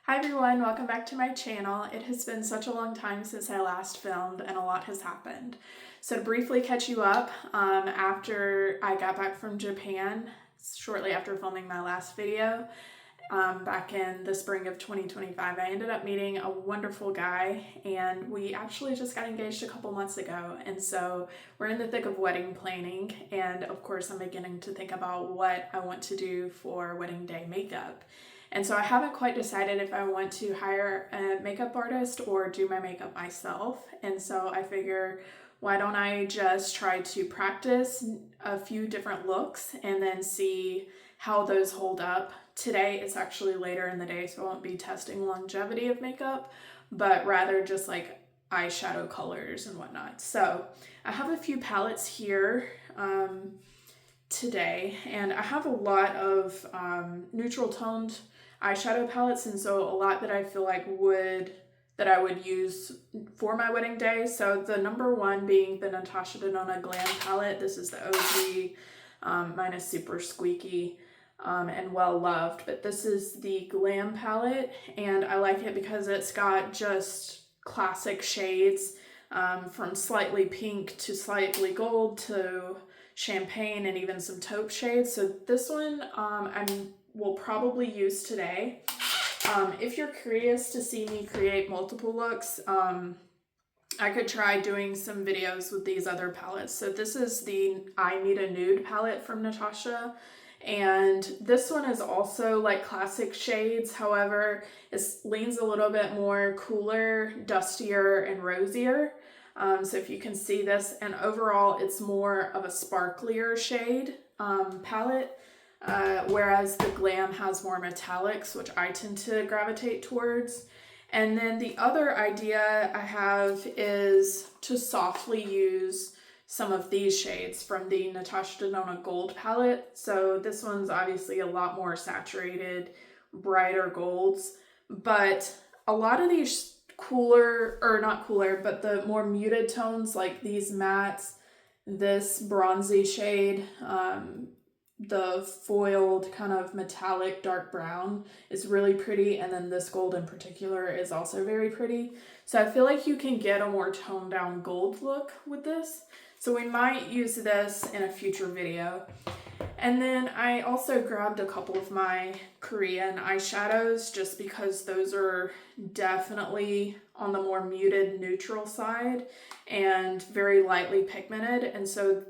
Hi everyone, welcome back to my channel. It has been such a long time since I last filmed and a lot has happened. So to briefly catch you up, after I got back from Japan, shortly after filming my last video, back in the spring of 2025, I ended up meeting a wonderful guy and we actually just got engaged a couple months ago. And so we're in the thick of wedding planning. And of course, I'm beginning to think about what I want to do for wedding day makeup. And so I haven't quite decided if I want to hire a makeup artist or do my makeup myself. And so I figure, why don't I just try to practice a few different looks and then see how those hold up. Today it's actually later in the day, so I won't be testing longevity of makeup, but rather just like eyeshadow colors and whatnot. So I have a few palettes here today, and I have a lot of neutral toned eyeshadow palettes, and so a lot that I feel like I would use for my wedding day. So the number one being the Natasha Denona Glam palette. This is the OG. Mine is super squeaky and well loved, but this is the Glam palette, and I like it because it's got just classic shades from slightly pink to slightly gold to champagne and even some taupe shades. So this one I will probably use today. If you're curious to see me create multiple looks, I could try doing some videos with these other palettes. So this is the I Need a Nude palette from Natasha. And this one is also like classic shades. However, it leans a little bit more cooler, dustier, and rosier. So if you can see this, and overall it's more of a sparklier shade palette. Whereas the Glam has more metallics, which I tend to gravitate towards. And then the other idea I have is to softly use some of these shades from the Natasha Denona Gold palette. So this one's obviously a lot more saturated, brighter golds, but a lot of these cooler, or not cooler, but the more muted tones like these mattes, this bronzy shade, the foiled kind of metallic dark brown is really pretty, and then this gold in particular is also very pretty. So I feel like you can get a more toned down gold look with this. So we might use this in a future video. And then I also grabbed a couple of my Korean eyeshadows just because those are definitely on the more muted neutral side and very lightly pigmented. And so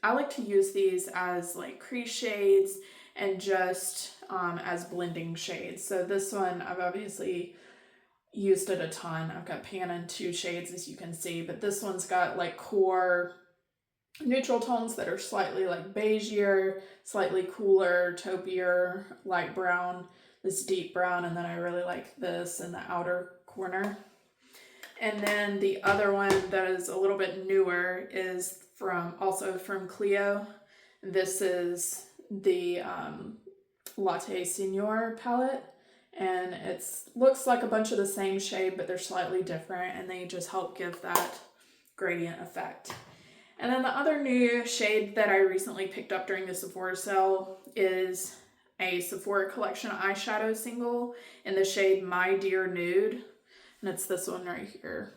I like to use these as like crease shades and just as blending shades. So this one, I've obviously used it a ton. I've got pan in 2 shades, as you can see, but this one's got like core neutral tones that are slightly like beigeier, slightly cooler, taupier, light brown, this deep brown, and then I really like this in the outer corner. And then the other one that is a little bit newer is also from Clio. This is the Latte Señor palette, and it looks like a bunch of the same shade, but they're slightly different, and they just help give that gradient effect. And then the other new shade that I recently picked up during the Sephora sale is a Sephora Collection eyeshadow single in the shade My Dear Nude. And it's this one right here.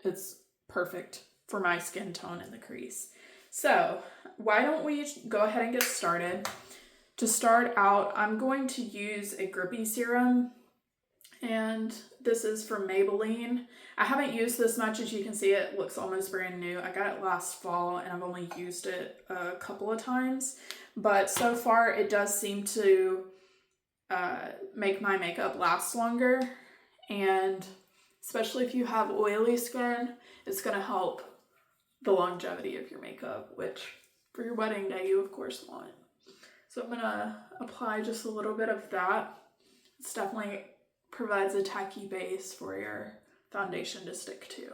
It's perfect for my skin tone in the crease. So why don't we go ahead and get started. To start out, I'm going to use a Grippy serum, and this is from Maybelline. I haven't used this much. As you can see, it looks almost brand new. I got it last fall and I've only used it a couple of times, but so far it does seem to make my makeup last longer, and especially if you have oily skin, it's going to help the longevity of your makeup, which for your wedding day you of course want. So I'm going to apply just a little bit of that. It's definitely provides a tacky base for your foundation to stick to.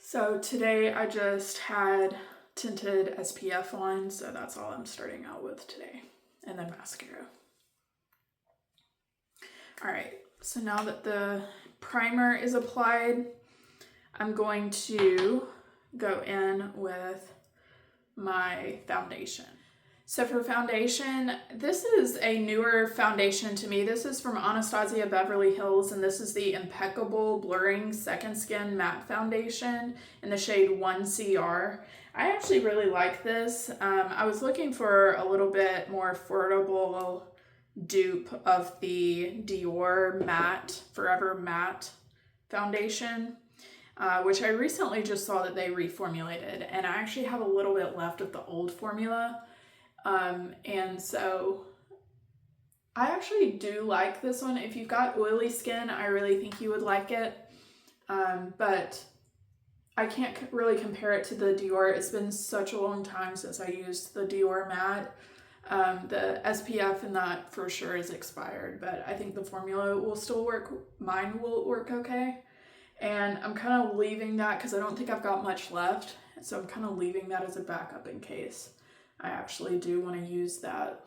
So today I just had tinted SPF on, so that's all I'm starting out with today. And then mascara. All right, so now that the primer is applied, I'm going to go in with my foundation. So for foundation, this is a newer foundation to me. This is from Anastasia Beverly Hills, and this is the Impeccable Blurring Second Skin Matte Foundation in the shade 1CR. I actually really like this. I was looking for a little bit more affordable dupe of the Dior Matte, Forever Matte foundation, which I recently just saw that they reformulated, and I actually have a little bit left of the old formula. And so I actually do like this one. If you've got oily skin, I really think you would like it. But I can't really compare it to the Dior. It's been such a long time since I used the Dior matte. The SPF in that for sure is expired, but I think the formula will still work. Mine will work okay. And I'm kind of leaving that because I don't think I've got much left. So I'm kind of leaving that as a backup in case I actually do want to use that.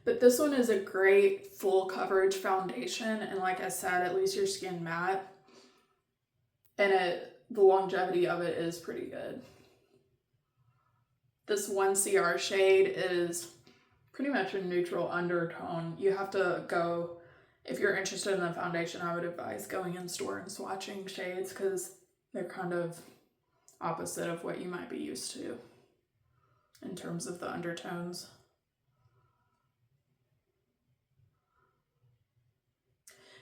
But this one is a great full coverage foundation, and like I said, it leaves your skin matte, and the longevity of it is pretty good. This 1CR shade is pretty much a neutral undertone. You have to go, if you're interested in the foundation, I would advise going in store and swatching shades because they're kind of opposite of what you might be used to in terms of the undertones.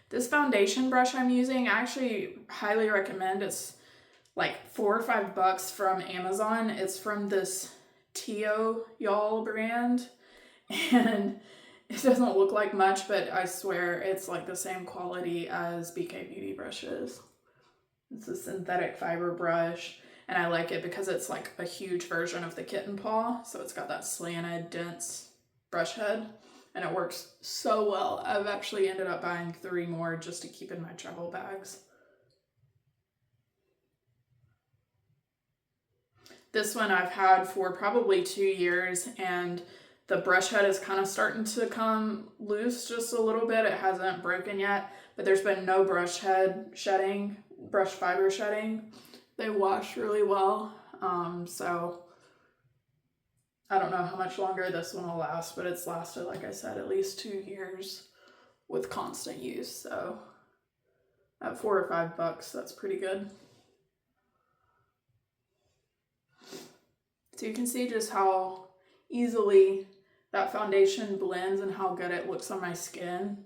This foundation brush I'm using, I actually highly recommend. It's like $4 or $5 from Amazon. It's from this Tio Y'all brand, and it doesn't look like much, but I swear it's like the same quality as BK Beauty brushes. It's a synthetic fiber brush. And I like it because it's like a huge version of the kitten paw. So it's got that slanted, dense brush head. And it works so well. I've actually ended up buying 3 more just to keep in my travel bags. This one I've had for probably 2 years. And the brush head is kind of starting to come loose just a little bit. It hasn't broken yet. But there's been no brush head shedding, brush fiber shedding. They wash really well, so I don't know how much longer this one will last, but it's lasted, like I said, at least 2 years with constant use. So at $4 or $5, that's pretty good. So you can see just how easily that foundation blends and how good it looks on my skin,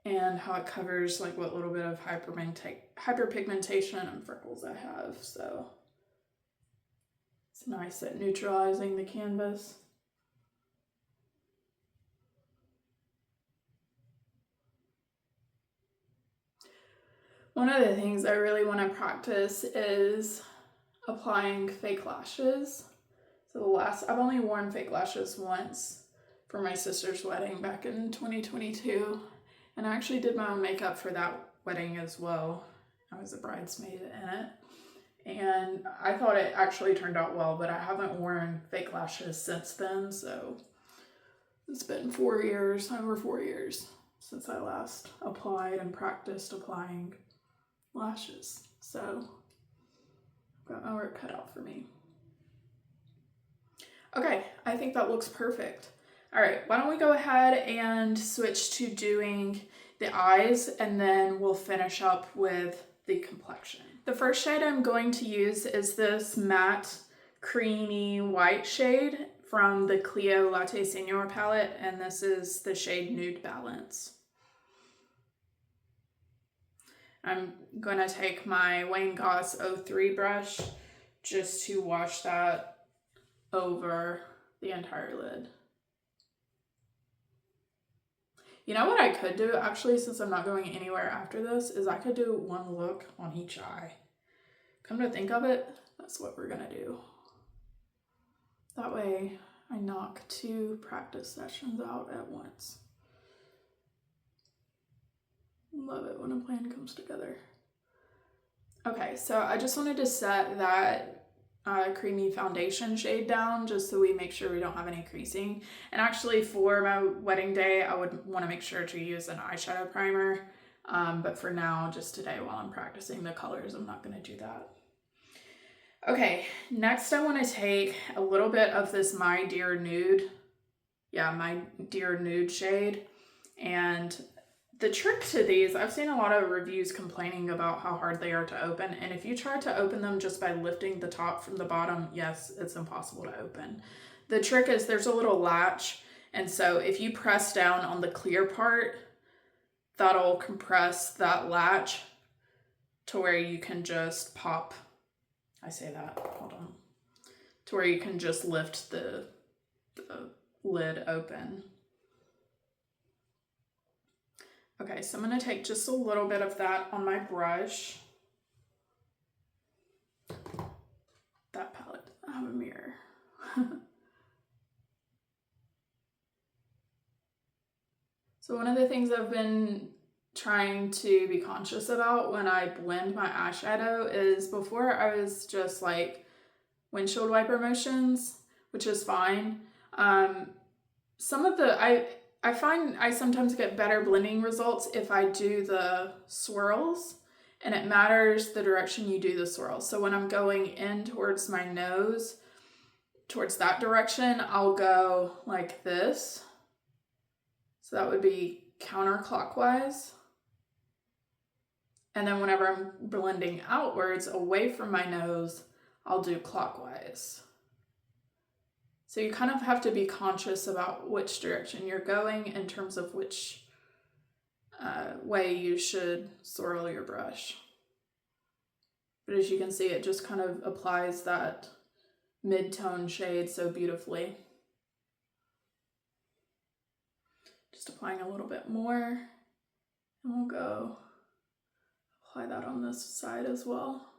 and how it covers like what little bit of hyperpigmentation and freckles I have. So it's nice at neutralizing the canvas. One of the things I really want to practice is applying fake lashes. So I've only worn fake lashes once for my sister's wedding back in 2022. And I actually did my own makeup for that wedding as well. I was a bridesmaid in it. And I thought it actually turned out well, but I haven't worn fake lashes since then. So it's been 4 years, over 4 years, since I last applied and practiced applying lashes. So I've got my work cut out for me. Okay, I think that looks perfect. All right, why don't we go ahead and switch to doing the eyes, and then we'll finish up with the complexion. The first shade I'm going to use is this matte creamy white shade from the Clio Latte Señor palette, and this is the shade Nude Balance. I'm going to take my Wayne Goss 03 brush just to wash that over the entire lid. You know what I could do, actually, since I'm not going anywhere after this, is I could do one look on each eye. Come to think of it, that's what we're gonna do. That way, I knock 2 practice sessions out at once. Love it when a plan comes together. Okay, so I just wanted to set that creamy foundation shade down just so we make sure we don't have any creasing. And actually for my wedding day, I would want to make sure to use an eyeshadow primer. But for now, just today while I'm practicing the colors, I'm not going to do that. Okay, next I want to take a little bit of this My Dear Nude. Yeah, My Dear Nude shade. And the trick to these, I've seen a lot of reviews complaining about how hard they are to open. And if you try to open them just by lifting the top from the bottom, yes, it's impossible to open. The trick is there's a little latch. And so if you press down on the clear part, that'll compress that latch to where you can just pop, I say that, hold on, to where you can just lift the lid open. Okay, so I'm going to take just a little bit of that on my brush. That palette doesn't have a mirror. So one of the things I've been trying to be conscious about when I blend my eyeshadow is before I was just like windshield wiper motions, which is fine. Some of the, I find I sometimes get better blending results if I do the swirls, and it matters the direction you do the swirls. So when I'm going in towards my nose, towards that direction, I'll go like this. So that would be counterclockwise. And then whenever I'm blending outwards away from my nose, I'll do clockwise. So you kind of have to be conscious about which direction you're going in terms of which way you should swirl your brush. But as you can see, it just kind of applies that mid-tone shade so beautifully. Just applying a little bit more, and we'll go apply that on this side as well.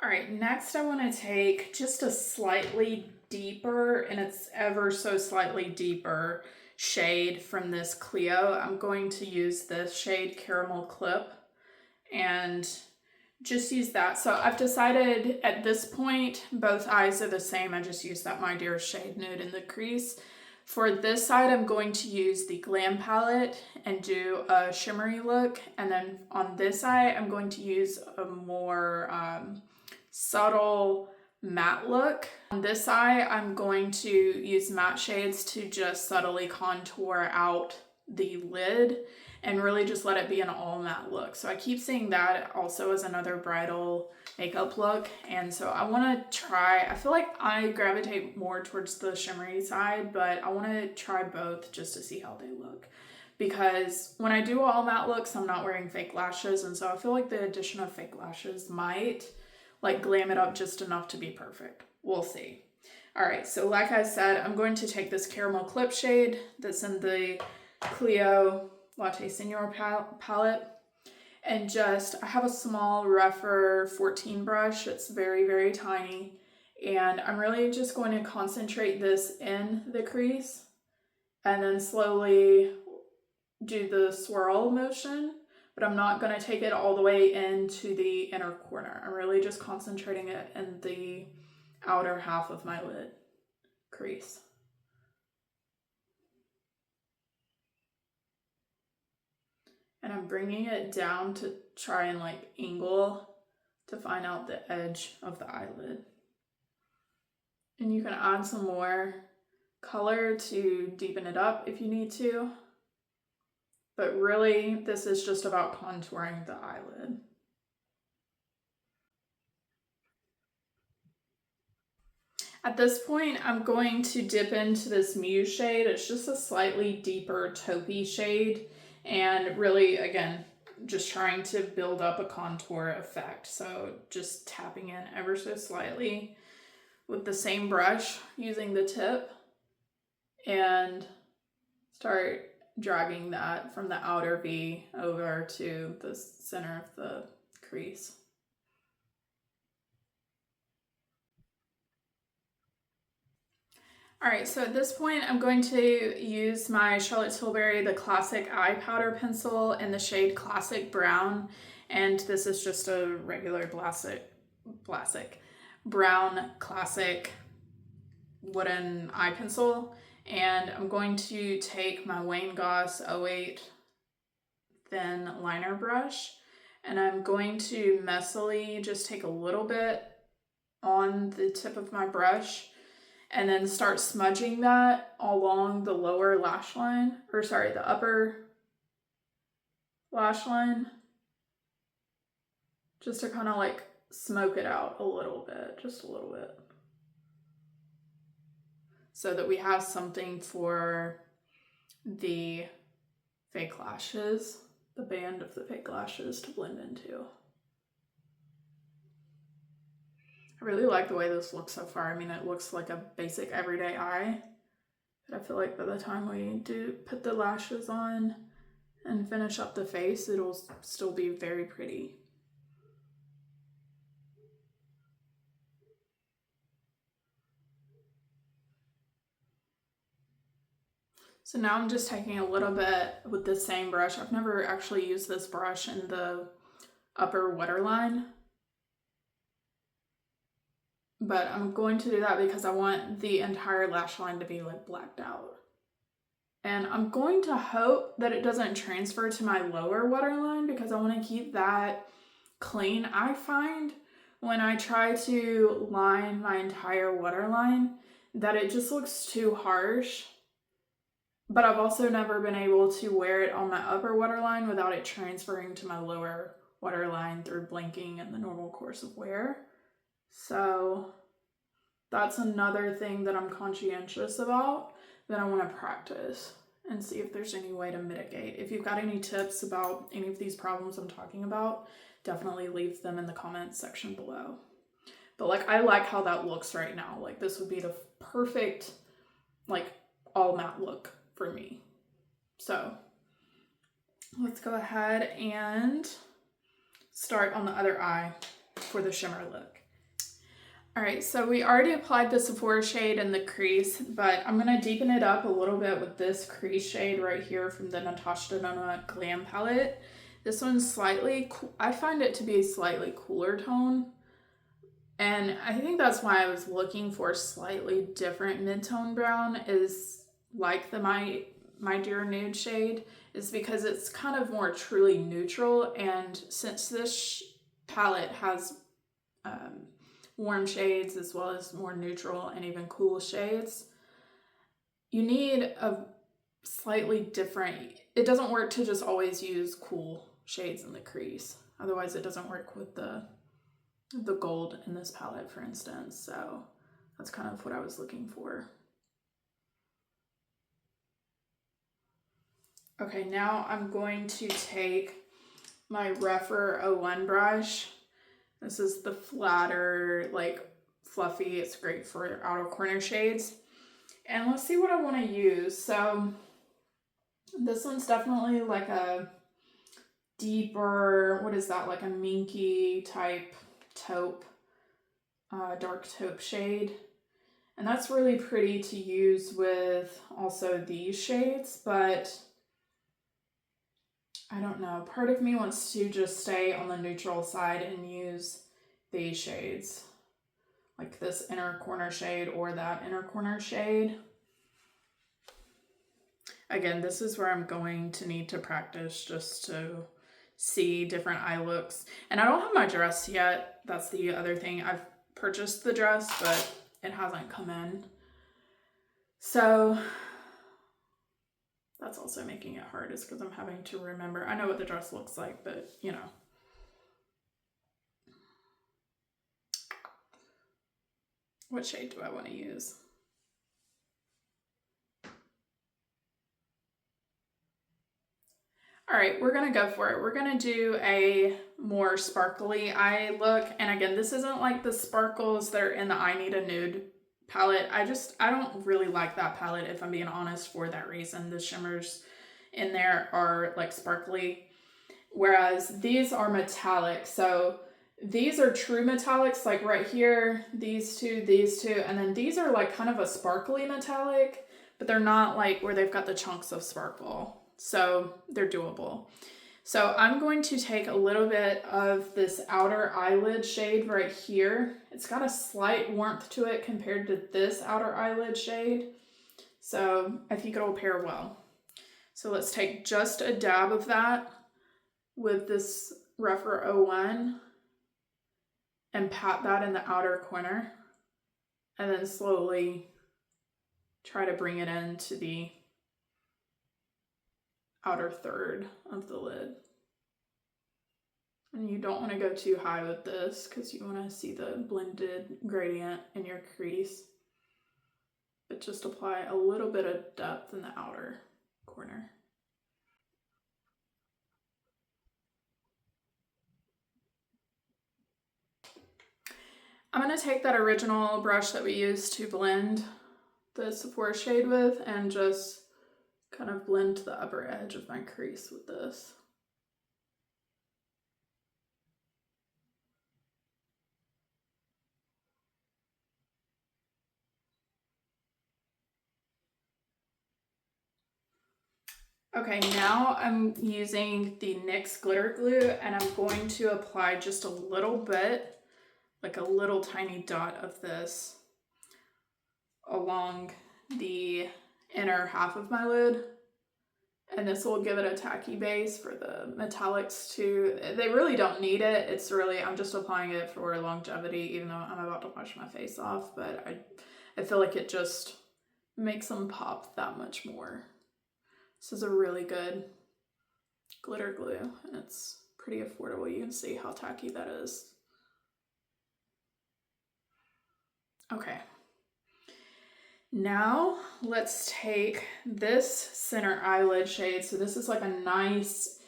All right, next I want to take just a slightly deeper, and it's ever so slightly deeper shade from this Clio. I'm going to use this shade Caramel Clip and just use that. So I've decided at this point, both eyes are the same. I just use that My Dear shade Nude in the crease. For this side, I'm going to use the Glam palette and do a shimmery look. And then on this eye, I'm going to use a more subtle matte look. On this eye, I'm going to use matte shades to just subtly contour out the lid and really just let it be an all matte look. So I keep seeing that also as another bridal makeup look. And so I want to try, I feel like I gravitate more towards the shimmery side, but I want to try both just to see how they look. Because when I do all matte looks, I'm not wearing fake lashes. And so I feel like the addition of fake lashes might like glam it up just enough to be perfect. We'll see. All right, so like I said, I'm going to take this Caramel Clip shade that's in the Clio Latte Señor palette, and just, I have a small Rephr 14 brush. It's very, very tiny, and I'm really just going to concentrate this in the crease and then slowly do the swirl motion, but I'm not going to take it all the way into the inner corner. I'm really just concentrating it in the outer half of my lid crease. And I'm bringing it down to try and like angle to find out the edge of the eyelid. And you can add some more color to deepen it up if you need to. But really, this is just about contouring the eyelid. At this point, I'm going to dip into this Muse shade. It's just a slightly deeper taupey shade. And really, again, just trying to build up a contour effect. So just tapping in ever so slightly with the same brush, using the tip, and start dragging that from the outer V over to the center of the crease. All right, so at this point, I'm going to use my Charlotte Tilbury, the Classic Eye Powder Pencil in the shade Classic Brown. And this is just a regular brown classic wooden eye pencil. And I'm going to take my Wayne Goss 08 thin liner brush. And I'm going to messily just take a little bit on the tip of my brush and then start smudging that along the lower lash line, or sorry, the upper lash line, just to kind of like smoke it out a little bit, just a little bit, so that we have something for the fake lashes, the band of the fake lashes to blend into. I really like the way this looks so far. I mean, it looks like a basic everyday eye, but I feel like by the time we do put the lashes on and finish up the face, it'll still be very pretty. So now I'm just taking a little bit with the same brush. I've never actually used this brush in the upper waterline, but I'm going to do that because I want the entire lash line to be like blacked out. And I'm going to hope that it doesn't transfer to my lower waterline because I want to keep that clean. I find when I try to line my entire waterline that it just looks too harsh. But I've also never been able to wear it on my upper waterline without it transferring to my lower waterline through blinking and the normal course of wear. So that's another thing that I'm conscientious about that I want to practice and see if there's any way to mitigate. If you've got any tips about any of these problems I'm talking about, definitely leave them in the comments section below. But like, I like how that looks right now. Like, this would be the perfect like all matte look for me. So let's go ahead and start on the other eye for the shimmer look. All right, so we already applied the Sephora shade in the crease, but I'm gonna deepen it up a little bit with this crease shade right here from the Natasha Denona Glam palette. This one's slightly, I find it to be a slightly cooler tone. And I think that's why I was looking for a slightly different mid-tone brown, is like the My Dear Nude shade, is because it's kind of more truly neutral. And since this palette has warm shades as well as more neutral and even cool shades, you need a slightly different, it doesn't work to just always use cool shades in the crease. Otherwise it doesn't work with the gold in this palette, for instance. So that's kind of what I was looking for. Okay, now I'm going to take my Rephr 01 brush. This is the flatter, like fluffy, it's great for outer corner shades. And let's see what I want to use. So this one's definitely like a deeper, what is that, like a minky type taupe, dark taupe shade. And that's really pretty to use with also these shades, but I don't know, part of me wants to just stay on the neutral side and use these shades, like this inner corner shade or that inner corner shade. Again, this is where I'm going to need to practice just to see different eye looks. And I don't have my dress yet. That's the other thing. I've purchased the dress, but it hasn't come in. So that's also making it hard, is because I'm having to remember. I know what the dress looks like, but you know. What shade do I want to use? All right, we're gonna go for it. We're gonna do a more sparkly eye look. And again, this isn't like the sparkles that are in the I Need a Nude palette. I don't really like that palette, if I'm being honest, for that reason. The shimmers in there are like sparkly, whereas these are metallic. So these are true metallics, like right here, these two, and then these are like kind of a sparkly metallic, but they're not like where they've got the chunks of sparkle. So they're doable. So I'm going to take a little bit of this outer eyelid shade right here. It's got a slight warmth to it compared to this outer eyelid shade. So I think it'll pair well. So let's take just a dab of that with this Rephr 01 and pat that in the outer corner, and then slowly try to bring it into the outer third of the lid. And you don't want to go too high with this because you want to see the blended gradient in your crease. But just apply a little bit of depth in the outer corner. I'm going to take that original brush that we used to blend the Sephora shade with and just kind of blend the upper edge of my crease with this. Okay, now I'm using the NYX glitter glue and I'm going to apply just a little bit, like a little tiny dot of this along the inner half of my lid. And this will give it a tacky base for the metallics too. They really don't need it. It's really, I'm just applying it for longevity, even though I'm about to wash my face off, but I feel like it just makes them pop that much more. This is a really good glitter glue and it's pretty affordable. You can see how tacky that is. Okay. Now let's take this center eyelid shade. So this is like a nice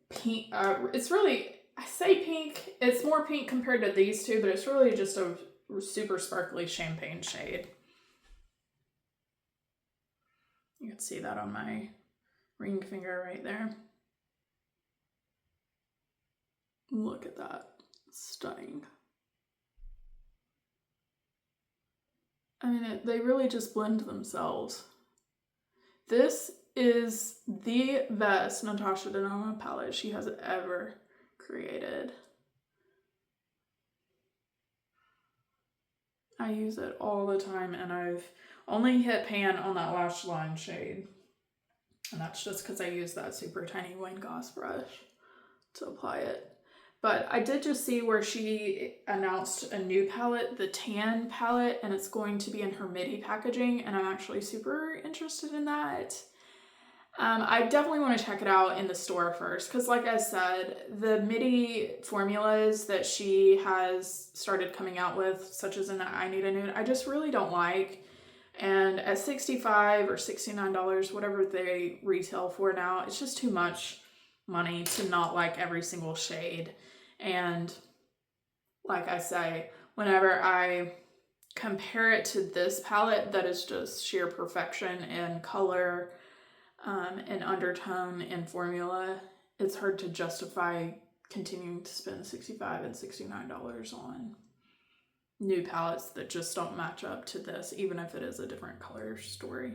pink, it's really, I say pink, it's more pink compared to these two, but it's really just a super sparkly champagne shade. You can see that on my ring finger right there. Look at that, stunning. I mean, they really just blend themselves. This is the best Natasha Denona palette she has ever created. I use it all the time and I've only hit pan on that lash line shade. And that's just because I use that super tiny Wayne Goss brush to apply it. But I did just see where she announced a new palette, the tan palette, and it's going to be in her midi packaging, and I'm actually super interested in that. I definitely want to check it out in the store first, because like I said, the midi formulas that she has started coming out with, such as in the I Need a Nude, I just really don't like. And at $65 or $69, whatever they retail for now, it's just too much money to not like every single shade. And like I say, whenever I compare it to this palette that is just sheer perfection in color and undertone and formula, it's hard to justify continuing to spend $65 and $69 on new palettes that just don't match up to this, even if it is a different color story.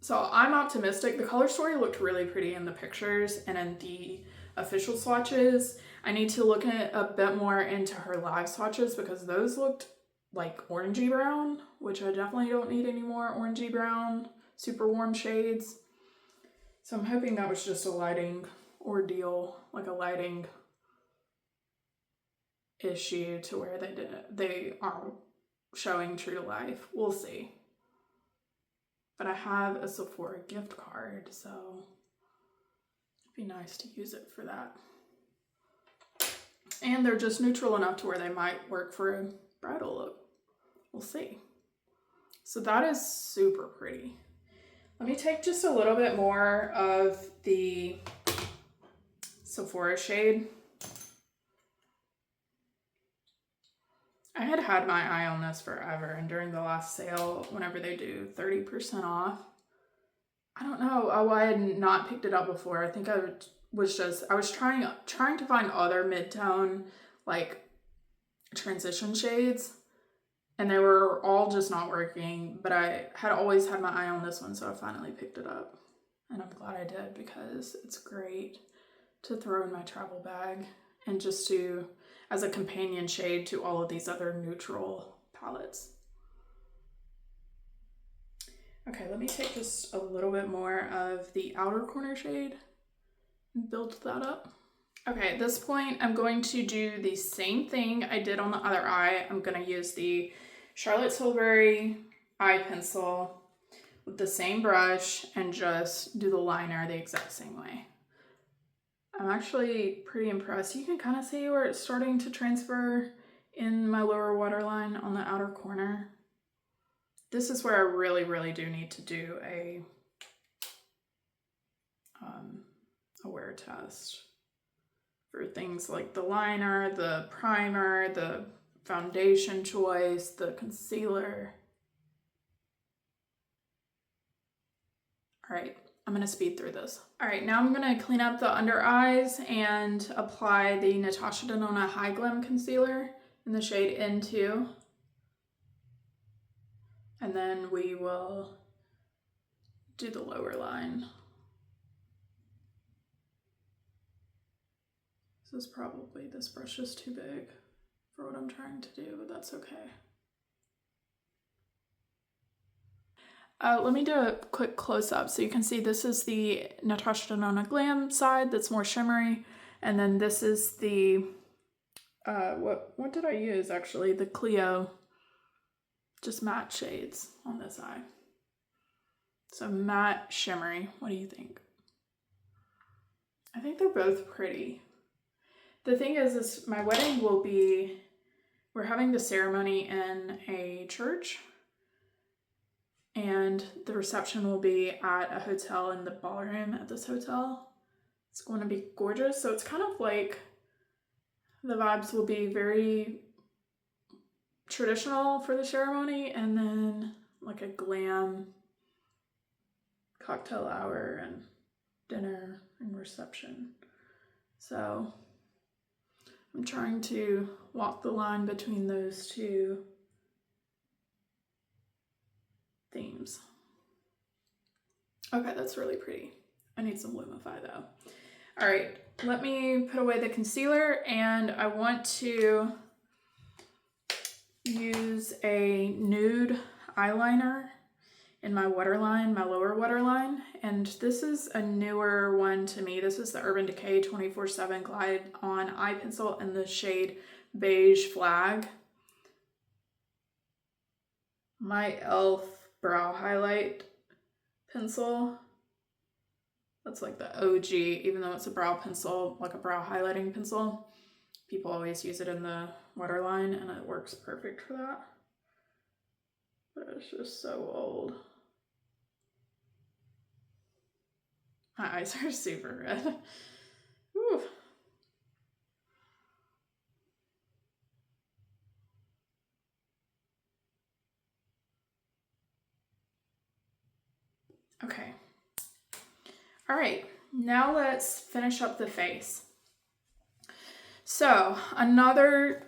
So I'm optimistic. The color story looked really pretty in the pictures and in the official swatches. I need to look at a bit more into her live swatches because those looked like orangey brown, which I definitely don't need any more orangey brown, super warm shades. So I'm hoping that was just a lighting ordeal, like a lighting issue to where they aren't showing true to life. We'll see. But I have a Sephora gift card, so it'd be nice to use it for that. And they're just neutral enough to where they might work for a bridal look. We'll see. So that is super pretty. Let me take just a little bit more of the Sephora shade. I had my eye on this forever, and during the last sale, whenever they do 30% off, I don't know why I had not picked it up before. I think I was trying to find other mid-tone, like, transition shades, and they were all just not working, but I had always had my eye on this one, so I finally picked it up, and I'm glad I did because it's great to throw in my travel bag and just to, as a companion shade to all of these other neutral palettes. Okay, let me take just a little bit more of the outer corner shade build that up. Okay, at this point, I'm going to do the same thing I did on the other eye. I'm going to use the Charlotte Tilbury eye pencil with the same brush and just do the liner the exact same way. I'm actually pretty impressed. You can kind of see where it's starting to transfer in my lower waterline on the outer corner. This is where I really do need to do a wear test for things like the liner, the primer, the foundation choice, the concealer. All right, I'm gonna speed through this. All right, now I'm gonna clean up the under eyes and apply the Natasha Denona Hyglam concealer in the shade N2. And then we will do the lower line. This brush is too big for what I'm trying to do, but that's okay. Let me do a quick close-up so you can see this is the Natasha Denona Glam side that's more shimmery, and then this is the, what did I use actually? The Clio, just matte shades on this eye. So matte shimmery, what do you think? I think they're both pretty. The thing is my wedding will be, we're having the ceremony in a church and the reception will be at a hotel in the ballroom at this hotel. It's going to be gorgeous. So it's kind of like the vibes will be very traditional for the ceremony and then like a glam cocktail hour and dinner and reception. So I'm trying to walk the line between those two themes. Okay, that's really pretty. I need some Lumify though. All right, let me put away the concealer and I want to use a nude eyeliner in my waterline, my lower waterline. And this is a newer one to me. This is the Urban Decay 24/7 Glide On Eye Pencil in the shade Beige Flag. My e.l.f. brow highlight pencil. That's like the OG, even though it's a brow pencil, like a brow highlighting pencil. People always use it in the waterline and it works perfect for that. But it's just so old. My eyes are super red. Whew. Okay. All right, now let's finish up the face. So another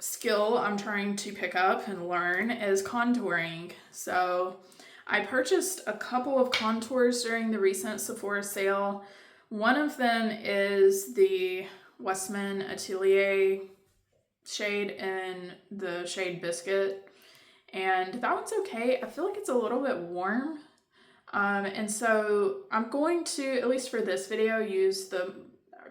skill I'm trying to pick up and learn is contouring. So I purchased a couple of contours during the recent Sephora sale. One of them is the Westman Atelier shade in the shade Biscuit. And that one's okay. I feel like it's a little bit warm. And so I'm going to, at least for this video, use the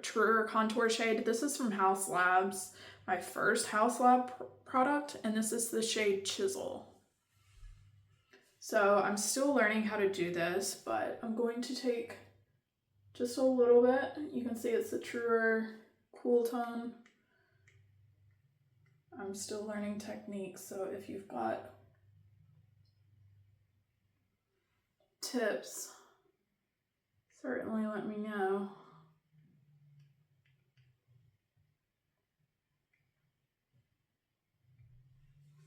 truer contour shade. This is from Haus Labs, my first Haus Lab product, and this is the shade Chisel. So I'm still learning how to do this, but I'm going to take just a little bit. You can see it's a truer cool tone. I'm still learning techniques, so if you've got tips, certainly let me know.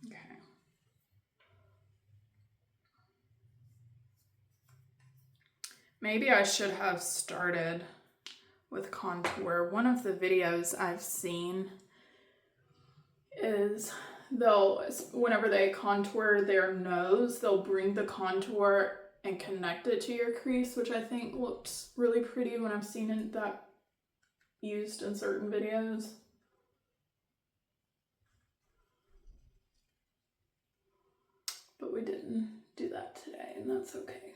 Okay. Maybe I should have started with contour. One of the videos I've seen is whenever they contour their nose, they'll bring the contour and connect it to your crease, which I think looks really pretty when I've seen that used in certain videos. But we didn't do that today, and that's okay.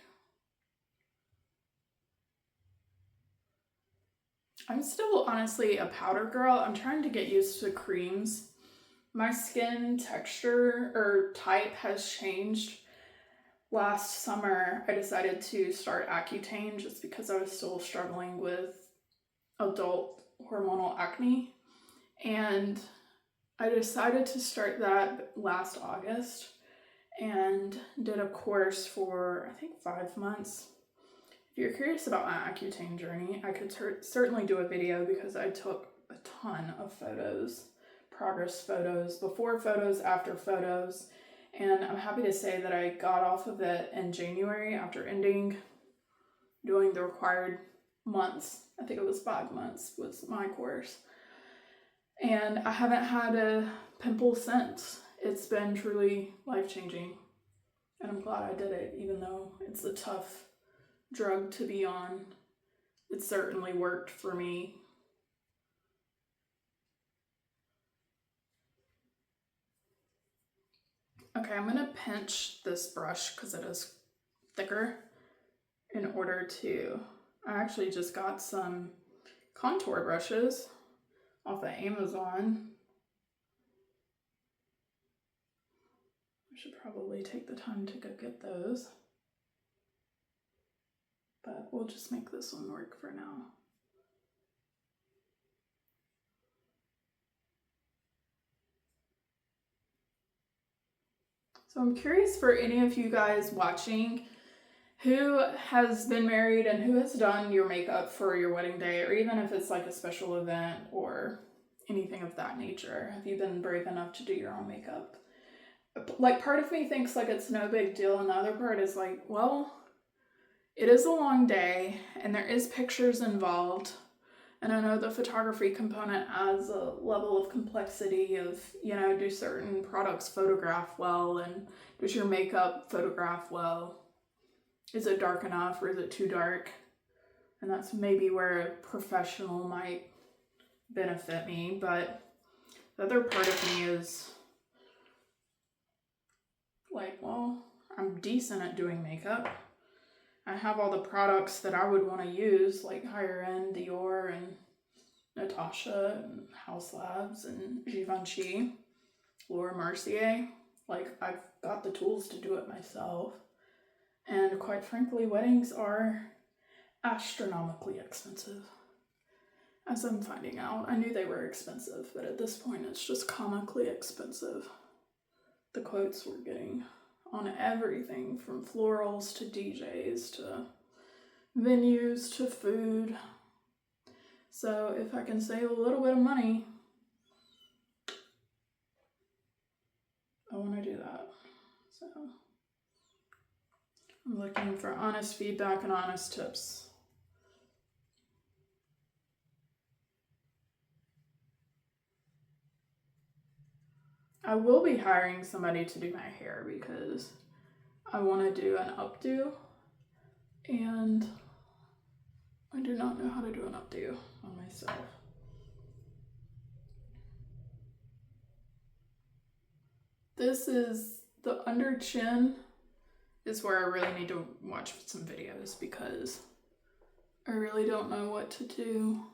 I'm still honestly a powder girl. I'm trying to get used to creams. My skin texture or type has changed. Last summer, I decided to start Accutane just because I was still struggling with adult hormonal acne. And I decided to start that last August and did a course for, I think, 5 months. If you're curious about my Accutane journey, I could certainly do a video because I took a ton of photos, progress photos, before photos, after photos, and I'm happy to say that I got off of it in January after doing the required months. I think it was 5 months was my course. And I haven't had a pimple since. It's been truly life-changing. And I'm glad I did it, even though it's a tough drug to be on. It certainly worked for me. Okay, I'm gonna pinch this brush because it is thicker in order to, I actually just got some contour brushes off of Amazon. I should probably take the time to go get those. But we'll just make this one work for now. So I'm curious for any of you guys watching who has been married and who has done your makeup for your wedding day, or even if it's like a special event or anything of that nature. Have you been brave enough to do your own makeup? Like, part of me thinks like it's no big deal, and the other part is like, well, it is a long day and there is pictures involved. And I know the photography component adds a level of complexity of, you know, do certain products photograph well, and does your makeup photograph well? Is it dark enough or is it too dark? And that's maybe where a professional might benefit me. But the other part of me is like, well, I'm decent at doing makeup. I have all the products that I would want to use, like higher end Dior and Natasha and Haus and Givenchy, Laura Mercier. Like, I've got the tools to do it myself. And quite frankly, weddings are astronomically expensive. As I'm finding out, I knew they were expensive, but at this point it's just comically expensive. The quotes we're getting on everything from florals to DJs to venues to food. So if I can save a little bit of money, I want to do that. So I'm looking for honest feedback and honest tips. I will be hiring somebody to do my hair because I want to do an updo, and I do not know how to do an updo on myself. This is the under chin is where I really need to watch some videos because I really don't know what to do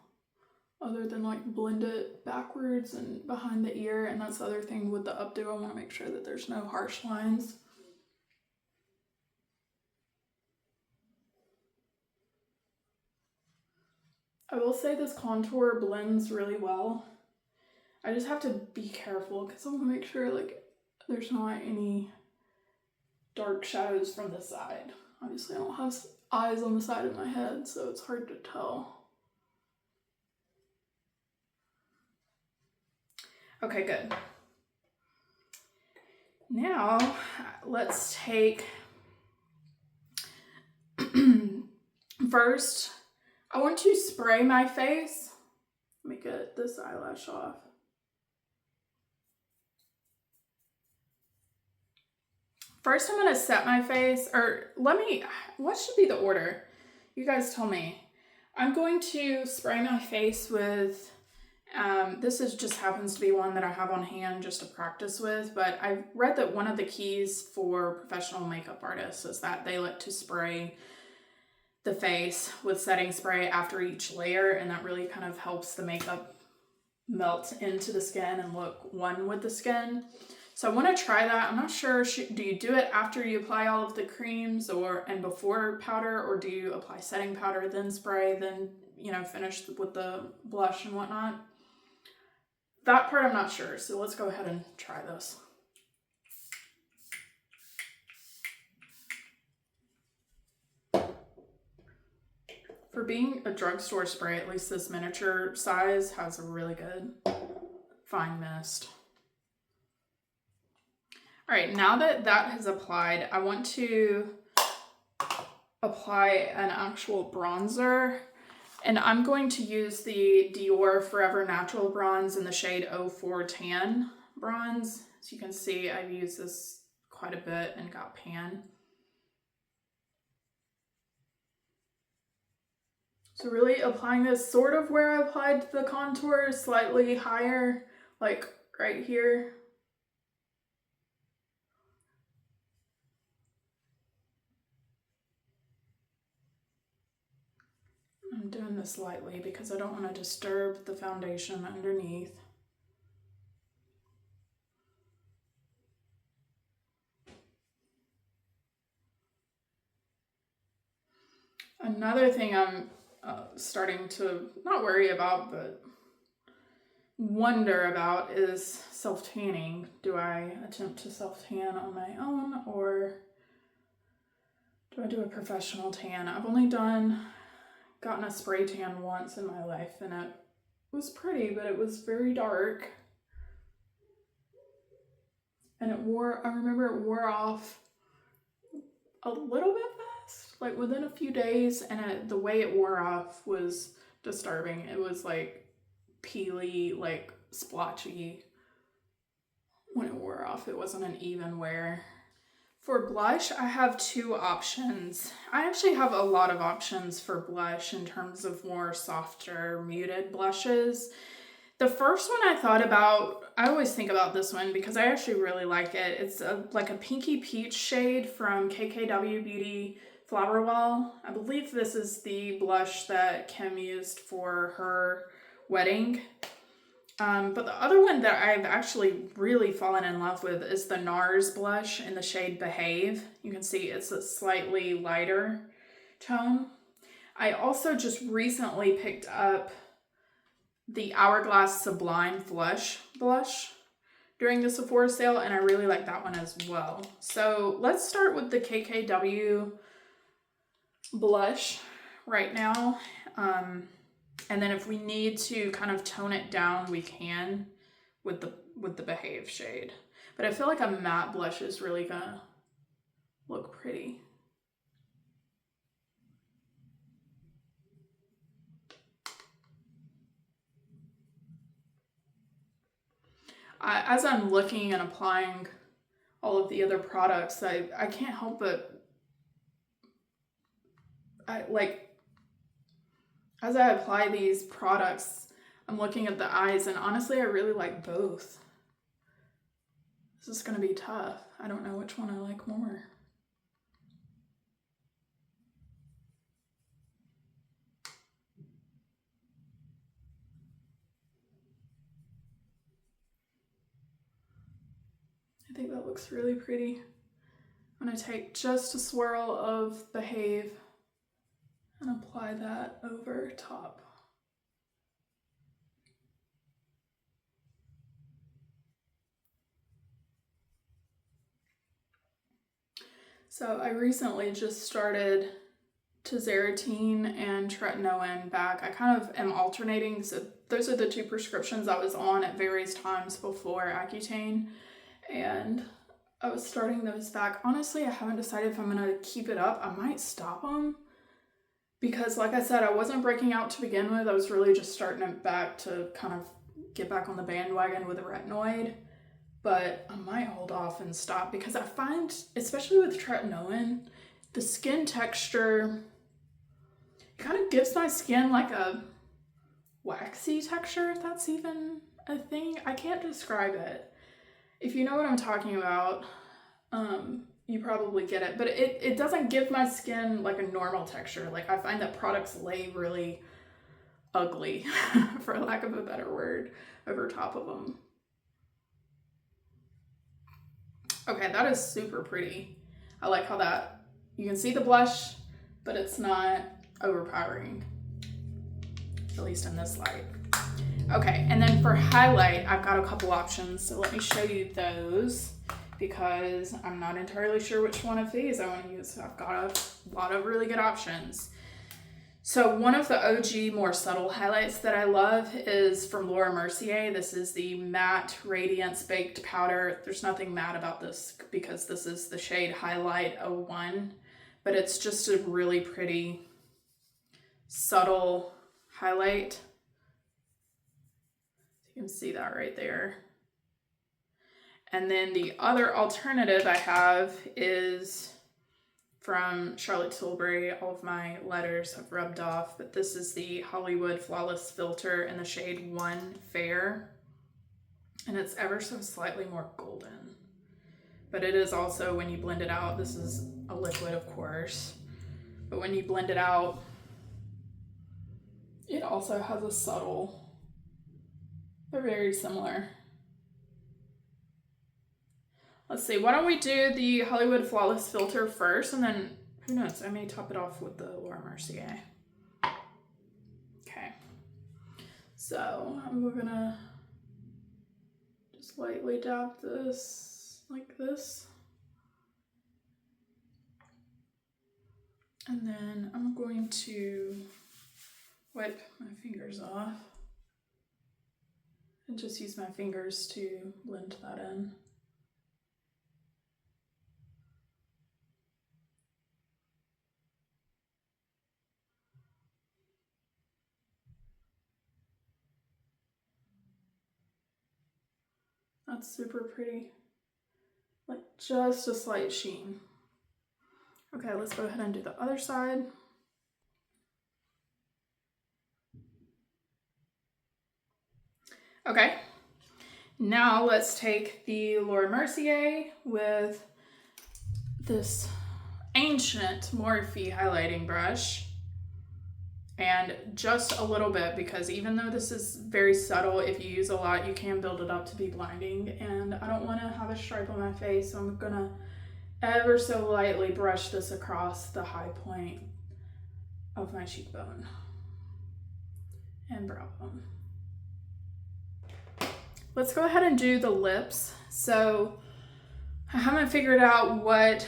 other than like blend it backwards and behind the ear. And that's the other thing with the updo. I want to make sure that there's no harsh lines. I will say this contour blends really well. I just have to be careful because I want to make sure like there's not any dark shadows from the side. Obviously I don't have eyes on the side of my head, so it's hard to tell. Okay, good. Now let's take, first I want to spray my face. Let me get this eyelash off. First I'm gonna set my face, or what should be the order? You guys tell me. I'm going to spray my face with, this just happens to be one that I have on hand just to practice with, but I've read that one of the keys for professional makeup artists is that they like to spray the face with setting spray after each layer, and that really kind of helps the makeup melt into the skin and look one with the skin. So I want to try that. I'm not sure, do you do it after you apply all of the creams and before powder, or do you apply setting powder, then spray, then, you know, finish with the blush and whatnot? That part I'm not sure, so let's go ahead and try this. For being a drugstore spray, at least this miniature size has a really good fine mist. All right, now that that has applied, I want to apply an actual bronzer, and I'm going to use the Dior Forever Natural Bronze in the shade 04 Tan Bronze. As you can see, I've used this quite a bit and got pan. So really applying this sort of where I applied the contour, slightly higher, like right here. I'm doing this lightly because I don't want to disturb the foundation underneath. Another thing I'm starting to not worry about, but wonder about is self-tanning. Do I attempt to self-tan on my own, or do I do a professional tan? I've only gotten a spray tan once in my life, and it was pretty, but it was very dark. And I remember it wore off a little bit fast, like within a few days, and the way it wore off was disturbing. It was like peely, like splotchy when it wore off. It wasn't an even wear. For blush, I have two options. I actually have a lot of options for blush in terms of more softer, muted blushes. The first one I thought about, I always think about this one because I actually really like it. It's like a pinky peach shade from KKW Beauty Flower. I believe this is the blush that Kim used for her wedding. But the other one that I've actually really fallen in love with is the Nars blush in the shade Behave. You can see it's a slightly lighter tone. I also just recently picked up the Hourglass Sublime Flush blush during the Sephora sale, and I really like that one as well. So let's start with the KKW blush right now. And then if we need to kind of tone it down, we can with the Behave shade. But I feel like a matte blush is really gonna look pretty. As I'm looking and applying all of the other products, I can't help but as I apply these products, I'm looking at the eyes, and honestly, I really like both. This is gonna be tough. I don't know which one I like more. I think that looks really pretty. I'm gonna take just a swirl of Behave and apply that over top. So I recently just started Tazarotene and Tretinoin back. I kind of am alternating. So those are the two prescriptions I was on at various times before Accutane, and I was starting those back. Honestly, I haven't decided if I'm gonna keep it up. I might stop them because, like I said, I wasn't breaking out to begin with. I was really just starting it back to kind of get back on the bandwagon with the retinoid. But I might hold off and stop because I find, especially with Tretinoin, the skin texture kind of gives my skin like a waxy texture, if that's even a thing. I can't describe it. If you know what I'm talking about, you probably get it, but it doesn't give my skin like a normal texture. Like I find that products lay really ugly, for lack of a better word, over top of them. Okay, that is super pretty. I like how that, you can see the blush, but it's not overpowering, at least in this light. Okay, and then for highlight, I've got a couple options, so let me show you those because I'm not entirely sure which one of these I want to use. So I've got a lot of really good options. So one of the OG more subtle highlights that I love is from Laura Mercier. This is the Matte Radiance Baked Powder. There's nothing matte about this because this is the shade Highlight 01, but it's just a really pretty subtle highlight. You can see that right there. And then the other alternative I have is from Charlotte Tilbury. All of my letters have rubbed off, but this is the Hollywood Flawless Filter in the shade 1 Fair. And it's ever so slightly more golden. But it is also, when you blend it out, this is a liquid, of course, but when you blend it out, it also has a subtle, they're very similar. Let's see, why don't we do the Hollywood Flawless Filter first, and then, who knows, I may top it off with the Laura Mercier. Okay, so I'm gonna just lightly dab this like this. And then I'm going to wipe my fingers off and just use my fingers to blend that in. That's super pretty. Like just a slight sheen. Okay, let's go ahead and do the other side. Okay, now let's take the Laura Mercier with this ancient Morphe highlighting brush, and just a little bit, because even though this is very subtle, if you use a lot, you can build it up to be blinding, and I don't want to have a stripe on my face, so I'm gonna ever so lightly brush this across the high point of my cheekbone and brow bone. Let's go ahead and do the lips. So I haven't figured out what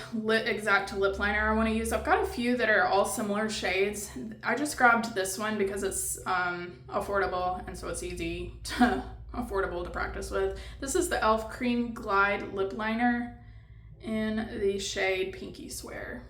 exact lip liner I want to use. I've got a few that are all similar shades. I just grabbed this one because it's affordable, and so it's affordable to practice with. This is the e.l.f. Cream Glide Lip Liner in the shade Pinky Swear.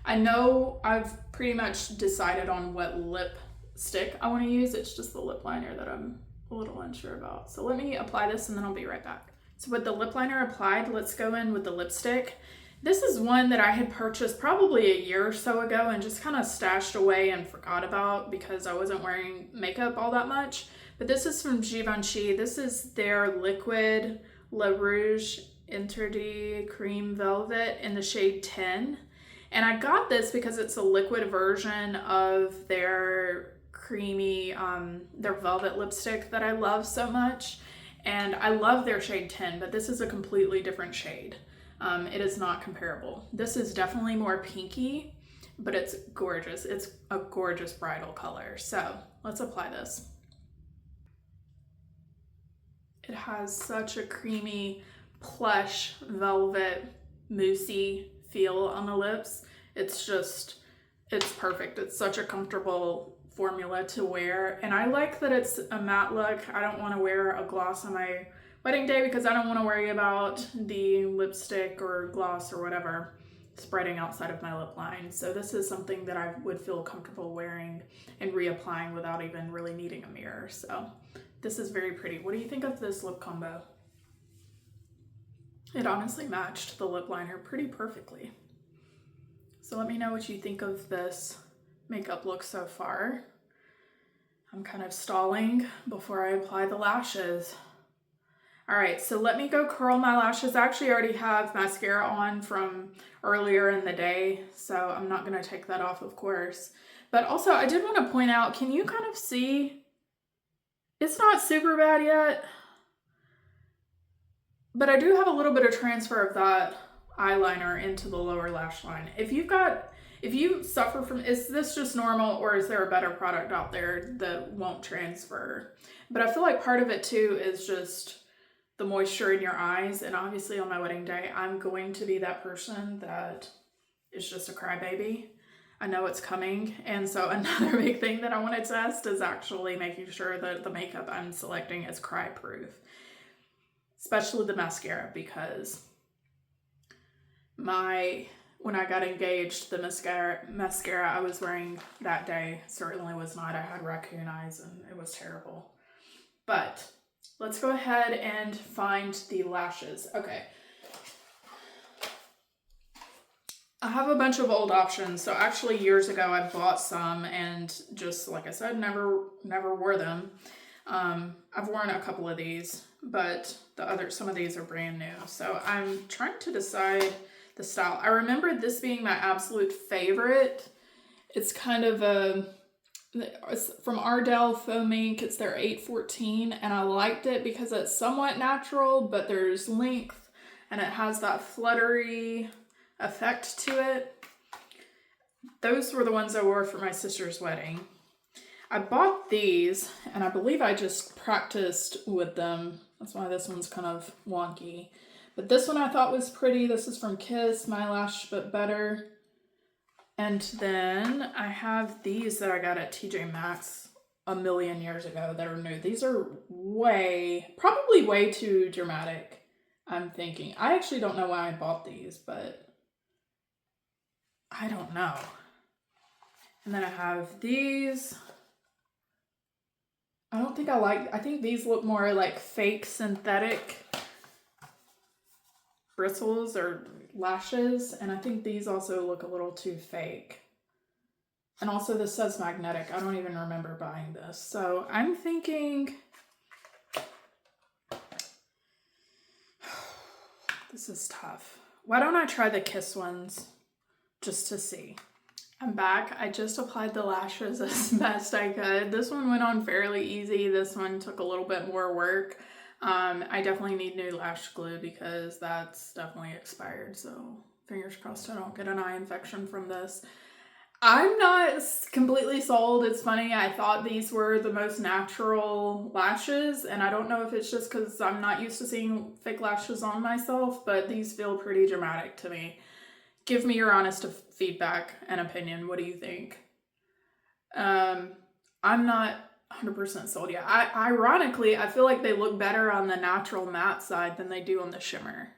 I know I've pretty much decided on what lipstick I want to use. It's just the lip liner that I'm a little unsure about. So let me apply this and then I'll be right back. So with the lip liner applied, let's go in with the lipstick. This is one that I had purchased probably a year or so ago and just kind of stashed away and forgot about because I wasn't wearing makeup all that much. But this is from Givenchy. This is their Liquid Le Rouge Interdit Cream Velvet in the shade 10. And I got this because it's a liquid version of their creamy, their velvet lipstick that I love so much. And I love their shade 10, but this is a completely different shade. It is not comparable. This is definitely more pinky, but it's gorgeous. It's a gorgeous bridal color. So let's apply this. It has such a creamy, plush, velvet, moussey feel on the lips. It's perfect. It's such a comfortable formula to wear, and I like that it's a matte look. I don't want to wear a gloss on my wedding day because I don't want to worry about the lipstick or gloss or whatever spreading outside of my lip line. So this is something that I would feel comfortable wearing and reapplying without even really needing a mirror. So this is very pretty. What do you think of this lip combo? It honestly matched the lip liner pretty perfectly. So let me know what you think of this makeup look so far. I'm kind of stalling before I apply the lashes. All right, so let me go curl my lashes. I actually already have mascara on from earlier in the day, so I'm not gonna take that off, of course. But also, I did want to point out, can you kind of see? It's not super bad yet, but I do have a little bit of transfer of that eyeliner into the lower lash line. If you suffer from, is this just normal, or is there a better product out there that won't transfer? But I feel like part of it too is just the moisture in your eyes. And obviously on my wedding day, I'm going to be that person that is just a crybaby. I know it's coming. And so another big thing that I want to test is actually making sure that the makeup I'm selecting is cry proof, especially the mascara, because when I got engaged, the mascara I was wearing that day certainly was not. I had raccoon eyes and it was terrible. But let's go ahead and find the lashes. Okay. I have a bunch of old options. So actually years ago I bought some and just like I said, never wore them. I've worn a couple of these, but some of these are brand new. So I'm trying to decide the style. I remember this being my absolute favorite. It's kind of it's from Ardell Foam Ink. It's their 814, and I liked it because it's somewhat natural, but there's length and it has that fluttery effect to it. Those were the ones I wore for my sister's wedding. I bought these and I believe I just practiced with them. That's why this one's kind of wonky. But this one I thought was pretty. This is from Kiss, My Lash But Better. And then I have these that I got at TJ Maxx a million years ago that are new. These are probably way too dramatic, I'm thinking. I actually don't know why I bought these, but I don't know. And then I have these. I think these look more like fake synthetic bristles or lashes, and I think these also look a little too fake. And also this says magnetic. I don't even remember buying this. So I'm thinking this is tough. Why don't I try the Kiss ones just to see? I'm back. I just applied the lashes as best I could. This one went on fairly easy. This one took a little bit more work. I definitely need new lash glue because that's definitely expired. So fingers crossed I don't get an eye infection from this. I'm not completely sold. It's funny. I thought these were the most natural lashes, and I don't know if it's just because I'm not used to seeing fake lashes on myself, but these feel pretty dramatic to me. Give me your honest feedback and opinion. What do you think? I'm not 100% sold yet. Ironically, I feel like they look better on the natural matte side than they do on the shimmer.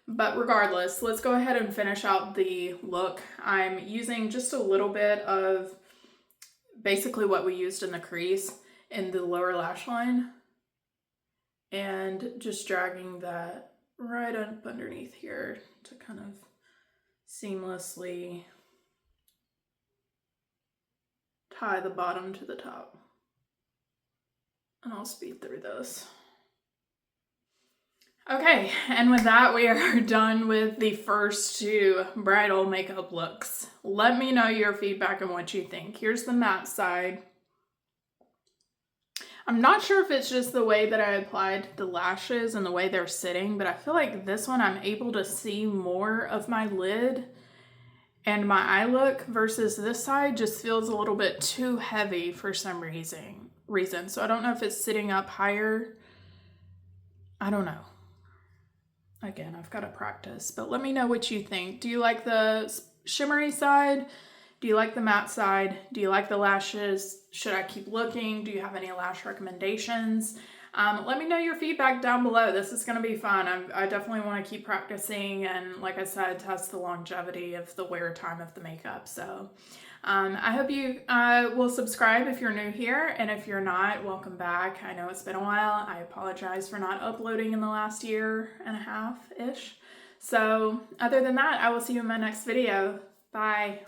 But regardless, let's go ahead and finish out the look. I'm using just a little bit of basically what we used in the crease in the lower lash line. And just dragging that right up underneath here to kind of seamlessly tie the bottom to the top. And I'll speed through this. Okay, and with that, we are done with the first two bridal makeup looks. Let me know your feedback and what you think. Here's the matte side. I'm not sure if it's just the way that I applied the lashes and the way they're sitting, but I feel like this one I'm able to see more of my lid and my eye look versus this side just feels a little bit too heavy for some reason. So I don't know if it's sitting up higher. I don't know. Again, I've got to practice, but let me know what you think. Do you like the shimmery side? Do you like the matte side? Do you like the lashes? Should I keep looking? Do you have any lash recommendations? Let me know your feedback down below. This is going to be fun. I definitely want to keep practicing and, like I said, test the longevity of the wear time of the makeup. So I hope you will subscribe if you're new here, and if you're not, welcome back. I know it's been a while. I apologize for not uploading in the last year and a half-ish. So other than that, I will see you in my next video. Bye.